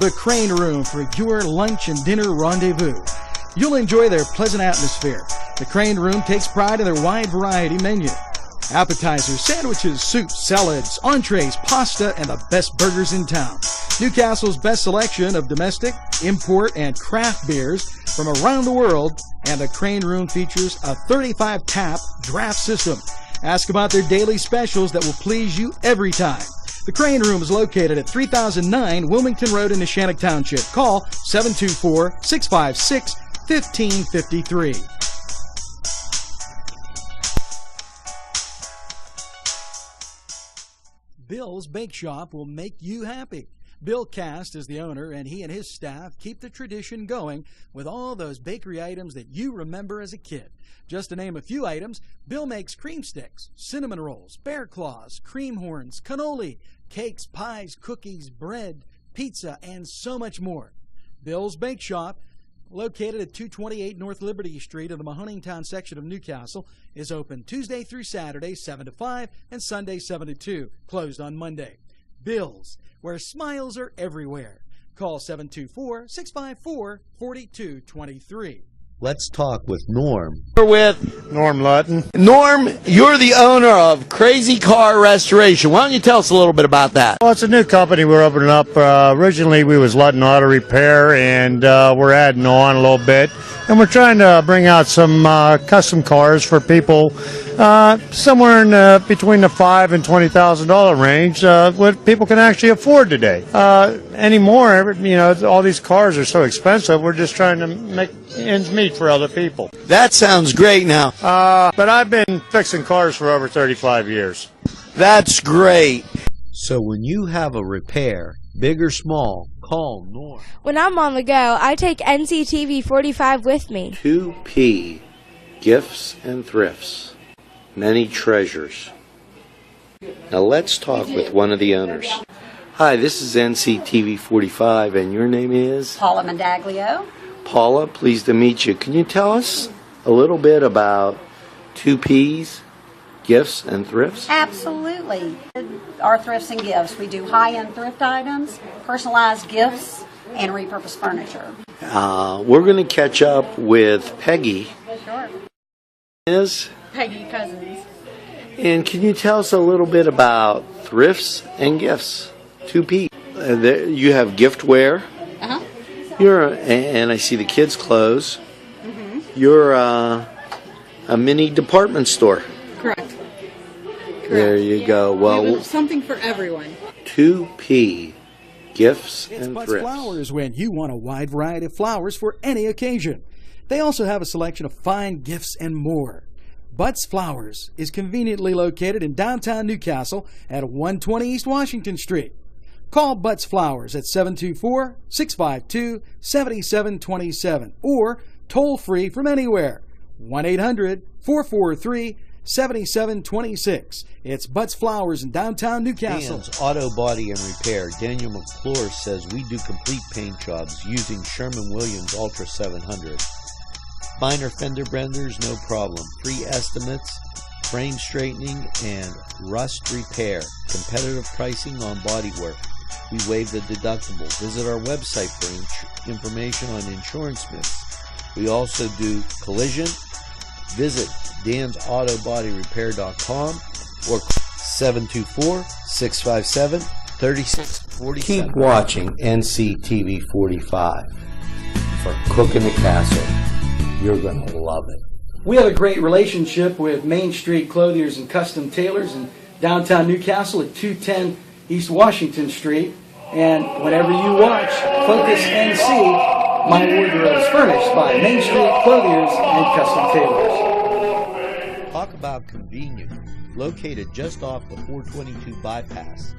The Crane Room for your lunch and dinner rendezvous. You'll enjoy their pleasant atmosphere. The Crane Room takes pride in their wide variety menu. Appetizers, sandwiches, soups, salads, entrees, pasta, and the best burgers in town. Newcastle's best selection of domestic, import, and craft beers from around the world, and the Crane Room features a 35-tap draft system. Ask about their daily specials that will please you every time. The Crane Room is located at 3009 Wilmington Road in Neshannock Township. Call 724-656-1553. Bill's Bake Shop will make you happy. Bill Cast is the owner, and he and his staff keep the tradition going with all those bakery items that you remember as a kid. Just to name a few items, Bill makes cream sticks, cinnamon rolls, bear claws, cream horns, cannoli, cakes, pies, cookies, bread, pizza, and so much more. Bill's Bake Shop, located at 228 North Liberty Street in the Mahoningtown section of Newcastle, is open Tuesday through Saturday, 7 to 5, and Sunday, 7 to 2, closed on Monday. Bill's, where smiles are everywhere. Call 724-654-4223. Let's talk with Norm. We're with Norm Lutton. Norm, you're the owner of Crazy Car Restoration. Why don't you tell us a little bit about that? Well, it's a new company we're opening up. Originally, we was Lutton Auto Repair, and we're adding on a little bit. And we're trying to bring out some custom cars for people somewhere in between the $5,000 and $20,000 range, what people can actually afford today. Anymore, you know, all these cars are so expensive. We're just trying to make ends meet for other people. That sounds great now. But I've been fixing cars for over 35 years. That's great. So when you have a repair, big or small, call Norm. When I'm on the go, I take NCTV45 with me. 2P, Gifts and Thrifts, Many Treasures. Now let's talk with one of the owners. Hi, this is NCTV45, and your name is? Paula Mandaglio. Paula, pleased to meet you. Can you tell us a little bit about 2Ps, Gifts and Thrifts? Absolutely. Our thrifts and gifts. We do high-end thrift items, personalized gifts, and repurposed furniture. We're going to catch up with Peggy. Sure. Is? Peggy Cousins. And can you tell us a little bit about thrifts and gifts? 2P. You have giftware. Uh-huh. And I see the kids' clothes. Mm-hmm. You're a mini department store. Correct. There you go. Well, we have something for everyone. 2P, Gifts It's and Butz Thrifts. Flowers when you want a wide variety of flowers for any occasion. They also have a selection of fine gifts and more. Butz Flowers is conveniently located in downtown Newcastle at 120 East Washington Street. Call Butz Flowers at 724-652-7727 or toll free from anywhere, 1-800-443-7726. It's Butz Flowers in downtown Newcastle. Dan's Auto Body and Repair. Daniel McClure says we do complete paint jobs using Sherman-Williams Ultra 700. Finer fender benders, no problem. Free estimates, frame straightening, and rust repair. Competitive pricing on bodywork. We waive the deductible. Visit our website for information on insurance myths. We also do collision. Visit dansautobodyrepair.com or 724-657-3647. Keep watching NCTV45 for Cooking the Castle. You're going to love it. We have a great relationship with Main Street Clothiers and Custom Tailors in downtown Newcastle at 210 East Washington Street. And whenever you watch Focus NC, my wardrobe is furnished by Main Street Clothiers and Custom Tailors. Talk about convenient. Located just off the 422 bypass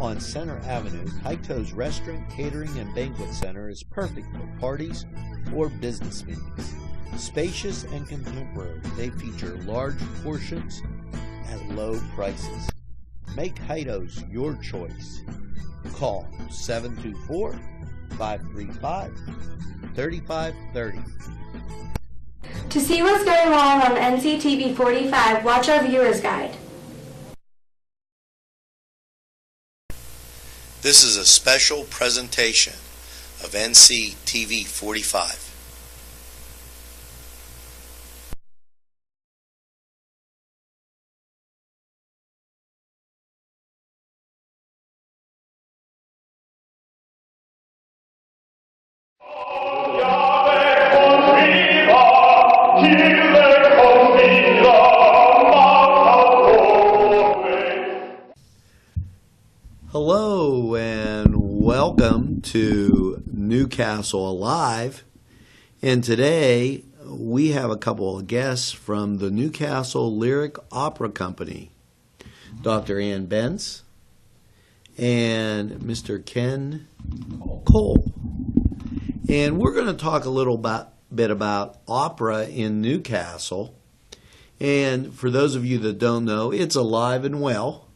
on Center Avenue, Kaito's Restaurant, Catering, and Banquet Center is perfect for parties or business meetings. Spacious and contemporary, they feature large portions at low prices. Make Kaito's your choice. Call 724-535-3530. To see what's going on NCTV45, watch our viewer's guide. This is a special presentation of NCTV45. Hello and welcome to Newcastle Alive, and today we have a couple of guests from the Newcastle Lyric Opera Company, Dr. Ann Bentz and Mr. Ken Cole. And we're going to talk a little bit about opera in Newcastle. And for those of you that don't know, it's alive and well.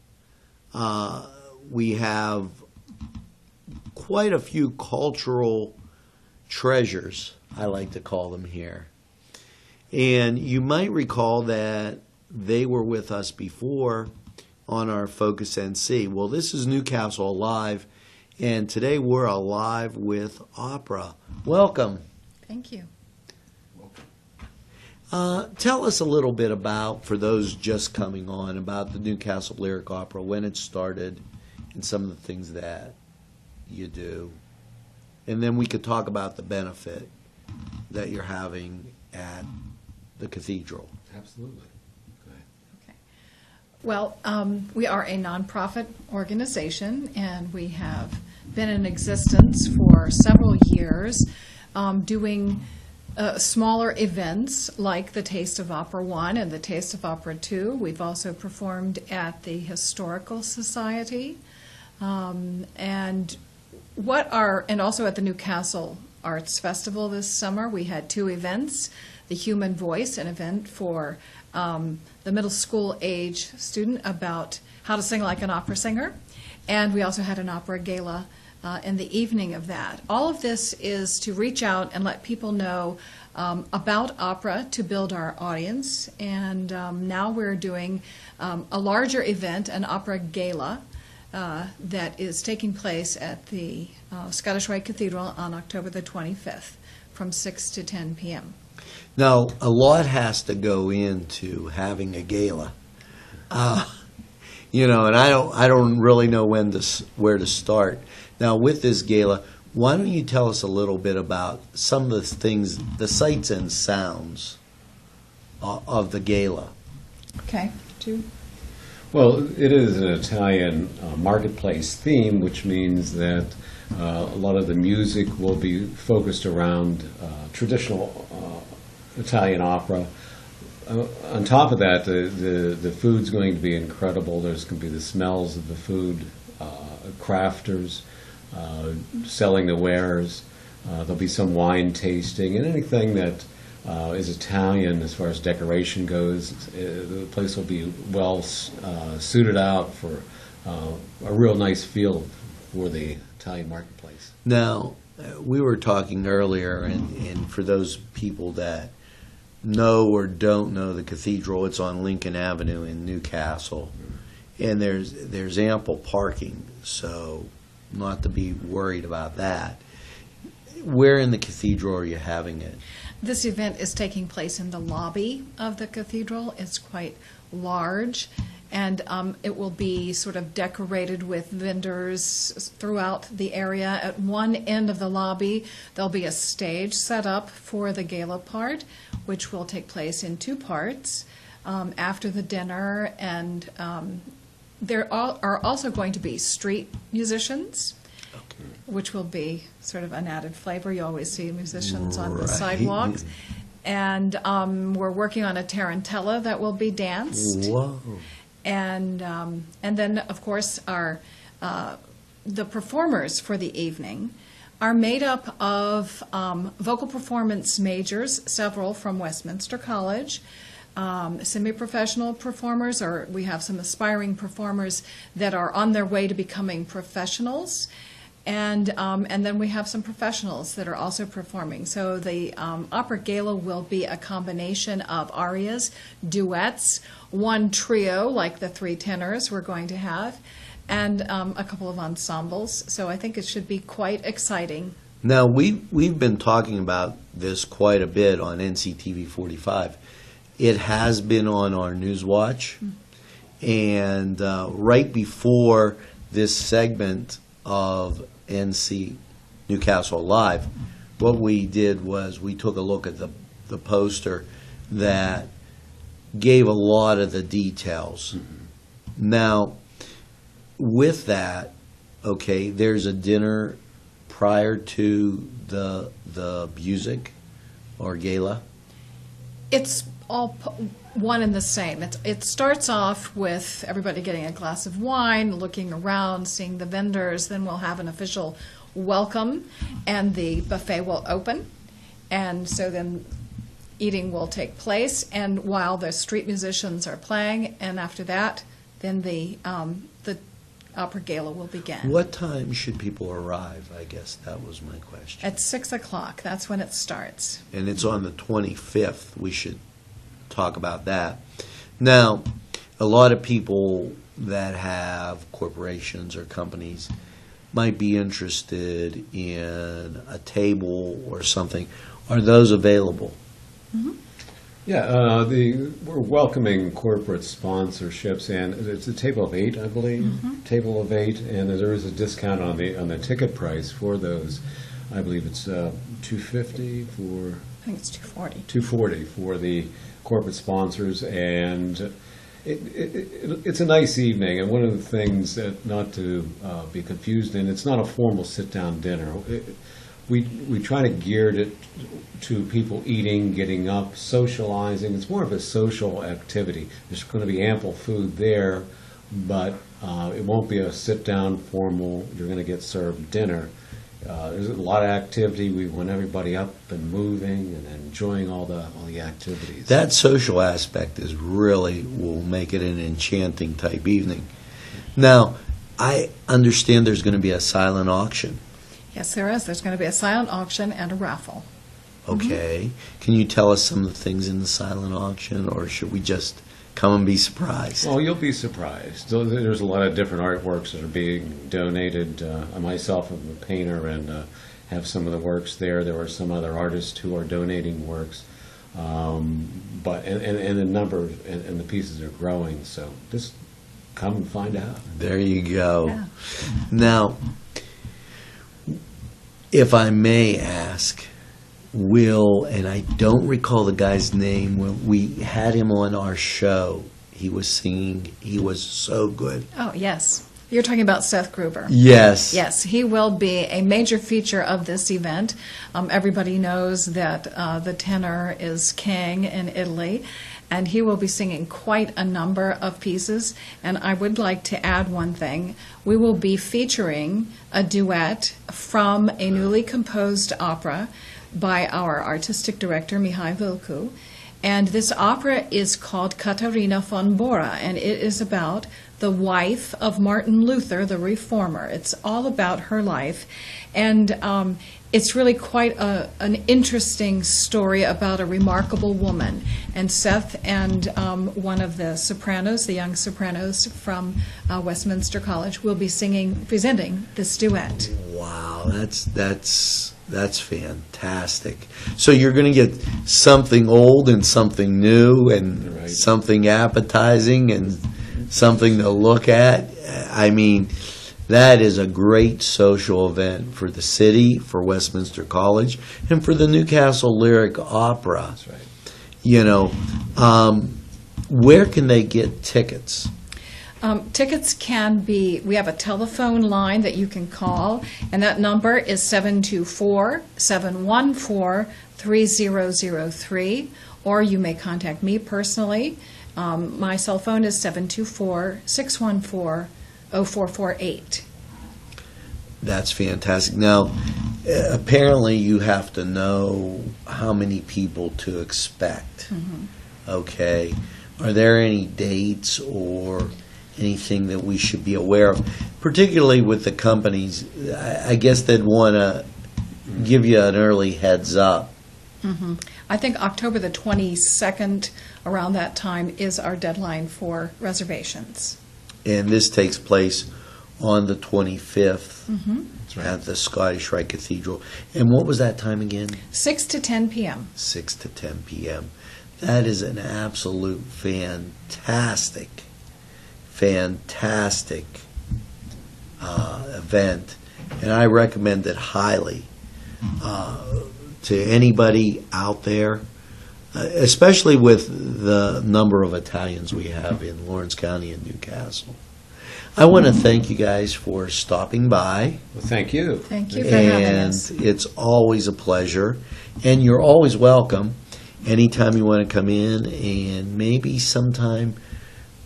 We have quite a few cultural treasures, I like to call them here. And you might recall that they were with us before on our Focus NC. Well, this is Newcastle Alive, and today we're alive with opera. Welcome. Thank you. Tell us a little bit about, for those just coming on, about the Newcastle Lyric Opera, when it started, and some of the things that you do. And then we could talk about the benefit that you're having at the cathedral. Absolutely. Go ahead. Okay. Well, we are a nonprofit organization, and we have been in existence for several years, doing smaller events like the Taste of Opera 1 and the Taste of Opera 2. We've also performed at the Historical Society, and also at the Newcastle Arts Festival this summer. We had two events: the Human Voice, an event for the middle school age student about how to sing like an opera singer, and we also had an opera gala in the evening of that. All of this is to reach out and let people know about opera, to build our audience, and now we're doing a larger event, an opera gala, that is taking place at the Scottish Rite Cathedral on October the 25th from 6 to 10 p.m. Now, a lot has to go into having a gala. And I don't really know where to start. Now, with this gala, why don't you tell us a little bit about some of the things, the sights and sounds of the gala? Okay. Well, it is an Italian marketplace theme, which means that a lot of the music will be focused around traditional Italian opera. On top of that, the food's going to be incredible. There's going to be the smells of the food, crafters selling the wares. There'll be some wine tasting, and anything that is Italian as far as decoration goes. The place will be well suited out for a real nice feel for the Italian marketplace. Now, we were talking earlier, and for those people that know or don't know the cathedral, it's on Lincoln Avenue in Newcastle, and there's ample parking, so not to be worried about that. Where in the cathedral are you having it? This event is taking place in the lobby of the cathedral. It's quite large, and it will be sort of decorated with vendors throughout the area. At one end of the lobby, there'll be a stage set up for the gala part, which will take place in two parts after the dinner, and there are also going to be street musicians, which will be sort of an added flavor. You always see musicians on the sidewalks. And we're working on a tarantella that will be danced. Whoa. And then, of course, the performers for the evening are made up of vocal performance majors, several from Westminster College, semi-professional performers, or we have some aspiring performers that are on their way to becoming professionals. And then we have some professionals that are also performing. So the opera gala will be a combination of arias, duets, one trio like the three tenors we're going to have, and a couple of ensembles. So I think it should be quite exciting. Now, we've been talking about this quite a bit on NCTV45. It has been on our Newswatch, and right before this segment of NC Newcastle Live, what we did was we took a look at the poster that gave a lot of the details. Now, with that, okay, there's a dinner prior to the music or gala? It's all one and the same. It starts off with everybody getting a glass of wine, looking around, seeing the vendors. Then we'll have an official welcome, and the buffet will open. And so then eating will take place, and while the street musicians are playing, and after that, then the opera gala will begin. What time should people arrive? I guess that was my question. At 6 o'clock, that's when it starts. And it's on the 25th. We should talk about that. Now, a lot of people that have corporations or companies might be interested in a table or something. Are those available? Mm-hmm. Yeah, we're welcoming corporate sponsorships, and it's a table of 8, I believe. Mm-hmm. Table of 8, and there is a discount on the ticket price for those. I believe it's $250 for. I think it's $240. $240 for the corporate sponsors, and it's a nice evening. And one of the things that not to be confused in, it's not a formal sit-down dinner. We try to gear it to people eating, getting up, socializing. It's more of a social activity. There's going to be ample food there, but it won't be a sit-down formal, you're going to get served dinner. There's a lot of activity. We want everybody up and moving and enjoying all the activities. That social aspect is really will make it an enchanting type evening. Now, I understand there's going to be a silent auction. Yes, there is. There's going to be a silent auction and a raffle. Okay. Mm-hmm. Can you tell us some of the things in the silent auction, or should we just come and be surprised? Well, you'll be surprised. There's a lot of different artworks that are being donated. I myself am a painter and have some of the works there. There are some other artists who are donating works. But the number and the pieces are growing, so just come and find out. There you go. Yeah. Now, if I may ask, and I don't recall the guy's name, when we had him on our show, he was singing, he was so good. Oh, yes. You're talking about Seth Gruber. Yes. Yes, he will be a major feature of this event. Everybody knows that the tenor is king in Italy, and he will be singing quite a number of pieces. And I would like to add one thing. We will be featuring a duet from a newly composed opera by our artistic director, Mihai Vilcu. And this opera is called Caterina von Bora, and it is about the wife of Martin Luther, the reformer. It's all about her life. And it's really quite an interesting story about a remarkable woman. And Seth and one of the sopranos, the young sopranos from Westminster College, will be presenting this duet. Wow, that's fantastic. So you're going to get something old and something new and Right. something appetizing and something to look at. I mean, that is a great social event for the city, for Westminster College, and for the Newcastle Lyric Opera. That's right. You know, where can they get tickets? Tickets can be, we have a telephone line that you can call, and that number is 724-714-3003, or you may contact me personally. My cell phone is 724-614-0448. That's fantastic. Now, apparently you have to know how many people to expect. Mm-hmm. Okay. Are there any dates or anything that we should be aware of, particularly with the companies? I guess they'd want to give you an early heads up. Mm-hmm. I think October the 22nd, around that time, is our deadline for reservations. And this takes place on the 25th Mm-hmm. at the Scottish Rite Cathedral. And what was that time again? 6 to 10 p.m. 6 to 10 p.m. That is an absolute fantastic event, and I recommend it highly to anybody out there, especially with the number of Italians we have in Lawrence County and Newcastle. I want to thank you guys for stopping by. Well, thank you. Thank you for having us. And it's always a pleasure, and you're always welcome anytime you want to come in, and maybe sometime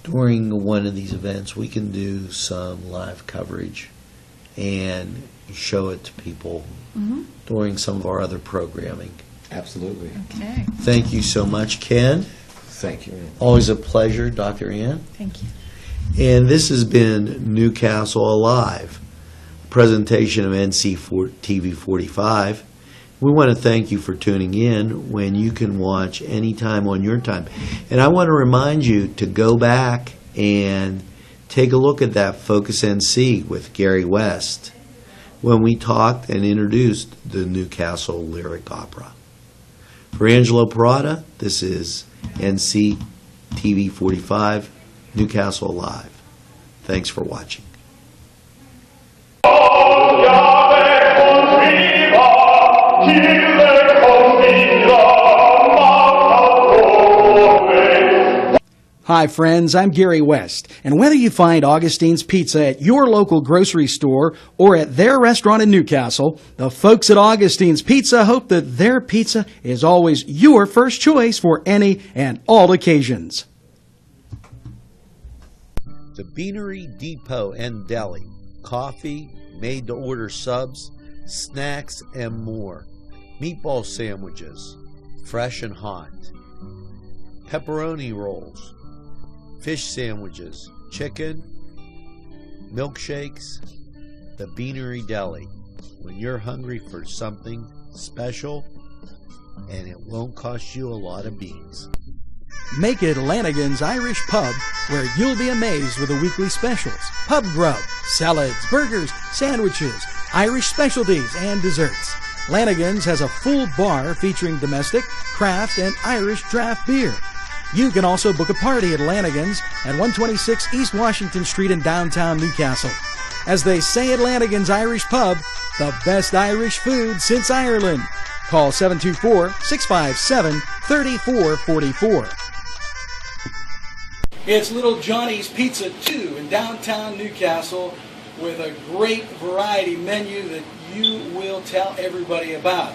during one of these events we can do some live coverage and show it to people during some of our other programming. Absolutely. Okay. Thank you so much, Ken. Thank you. Always a pleasure, Dr. Ann. Thank you. And this has been Newcastle Alive, a presentation of NCTV45. We want to thank you for tuning in when you can watch anytime on your time. And I want to remind you to go back and take a look at that Focus NC with Gary West when we talked and introduced the Newcastle Lyric Opera. For Angelo Perrotta, this is NCTV45, Newcastle Alive. Thanks for watching. Hi friends, I'm Gary West, and whether you find Augustine's Pizza at your local grocery store or at their restaurant in Newcastle, the folks at Augustine's Pizza hope that their pizza is always your first choice for any and all occasions. The Beanery Depot and Deli. Coffee, made-to-order subs, snacks, and more. Meatball sandwiches, fresh and hot. Pepperoni rolls, fish sandwiches, chicken, milkshakes. The Beanery Deli. When you're hungry for something special, and it won't cost you a lot of beans. Make it Lanigan's Irish Pub, where you'll be amazed with the weekly specials. Pub grub, salads, burgers, sandwiches, Irish specialties, and desserts. Lanigan's has a full bar featuring domestic, craft, and Irish draft beer. You can also book a party at Lanigan's at 126 East Washington Street in downtown Newcastle. As they say at Lanigan's Irish Pub, the best Irish food since Ireland. Call 724-657-3444. It's Little Johnny's Pizza 2 in downtown Newcastle with a great variety menu that you will tell everybody about.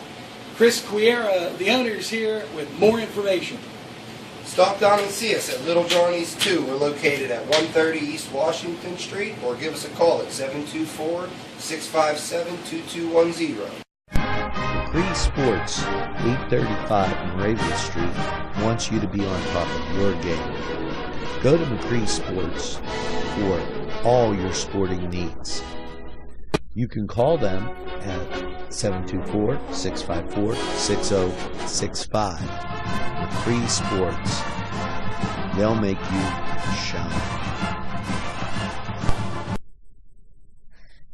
Chris Quiera, the owner, is here with more information. Stop down and see us at Little Johnny's 2. We're located at 130 East Washington Street, or give us a call at 724-657-2210. McCree Sports, 835 Moravia Street, wants you to be on top of your game. Go to McCree Sports for all your sporting needs. You can call them at 724-654-6065. McCree Sports. They'll make you shine.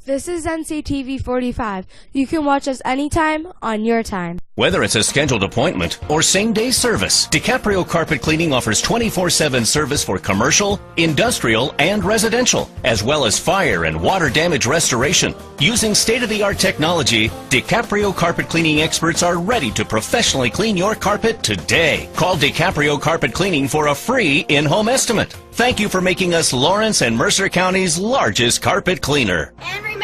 This is NCTV45. You can watch us anytime on your time. Whether it's a scheduled appointment or same-day service, DiCaprio Carpet Cleaning offers 24/7 service for commercial, industrial, and residential, as well as fire and water damage restoration. Using state-of-the-art technology, DiCaprio Carpet Cleaning experts are ready to professionally clean your carpet today. Call DiCaprio Carpet Cleaning for a free in-home estimate. Thank you for making us Lawrence and Mercer County's largest carpet cleaner. And remember,